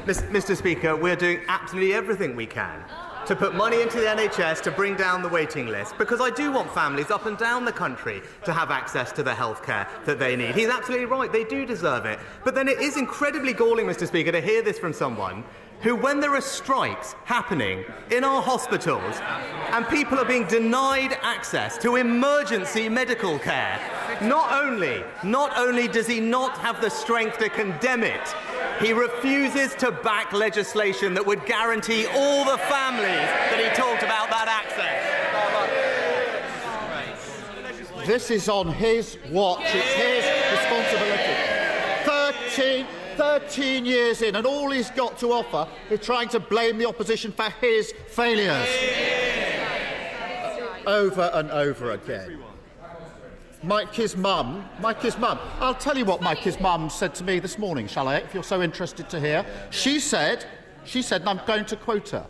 Mr. Speaker, we're doing absolutely everything we can to put money into the NHS to bring down the waiting list, because I do want families up and down the country to have access to the healthcare that they need. He's absolutely right, they do deserve it. But then it is incredibly galling, Mr. Speaker, to hear this from someone who, when there are strikes happening in our hospitals and people are being denied access to emergency medical care, not only does he not have the strength to condemn it, he refuses to back legislation that would guarantee all the families that he talked about that access. This is on his watch. It's his responsibility. 13 years in, and all he's got to offer is trying to blame the opposition for his failures. Over and over again. Mike's mum, I'll tell you what Mike's mum said to me this morning, shall I, if you're so interested to hear. She said, and I'm going to quote her,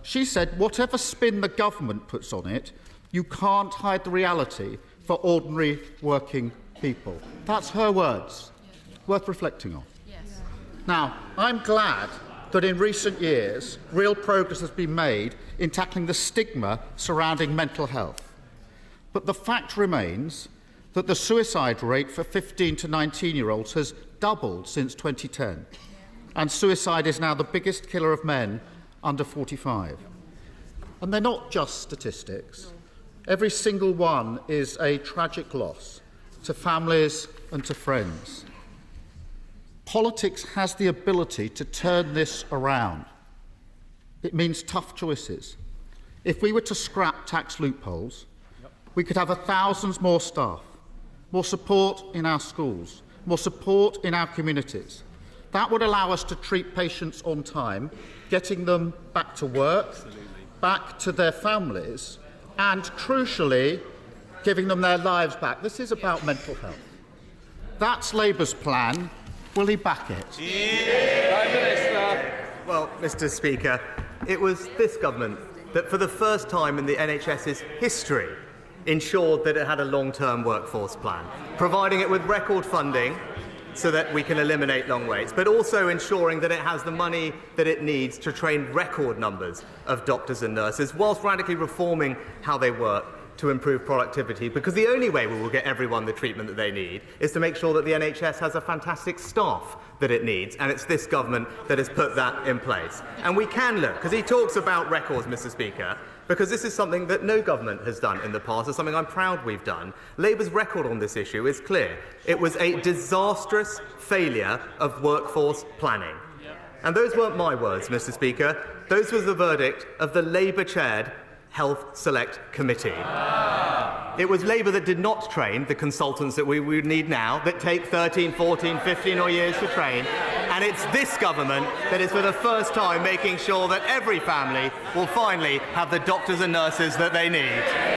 she said, whatever spin the government puts on it, you can't hide the reality for ordinary working people. That's her words. Worth reflecting on. Yes. Now, I'm glad that in recent years real progress has been made in tackling the stigma surrounding mental health. But the fact remains that the suicide rate for 15 to 19-year-olds has doubled since 2010, and suicide is now the biggest killer of men under 45. And they're not just statistics. Every single one is a tragic loss to families and to friends. Politics has the ability to turn this around. It means tough choices. If we were to scrap tax loopholes, we could have thousands more staff, more support in our schools, more support in our communities. That would allow us to treat patients on time, getting them back to work, back to their families, and, crucially, giving them their lives back. This is about mental health. That's Labour's plan. Will he back it? Prime Minister. Well, Mr. Speaker, it was this government that, for the first time in the NHS's history, ensured that it had a long-term workforce plan, providing it with record funding so that we can eliminate long waits, but also ensuring that it has the money that it needs to train record numbers of doctors and nurses, whilst radically reforming how they work to improve productivity, because the only way we will get everyone the treatment that they need is to make sure that the NHS has a fantastic staff that it needs, and it's this government that has put that in place. And we can look, because he talks about records, Mr. Speaker, because this is something that no government has done in the past. It's something I'm proud we've done. Labour's record on this issue is clear. It was a disastrous failure of workforce planning. And those weren't my words, Mr. Speaker. Those were the verdict of the Labour-chaired Health Select Committee. It was Labour that did not train the consultants that we would need now, that take 13, 14, 15 or years to train. And it's this government that is for the first time making sure that every family will finally have the doctors and nurses that they need.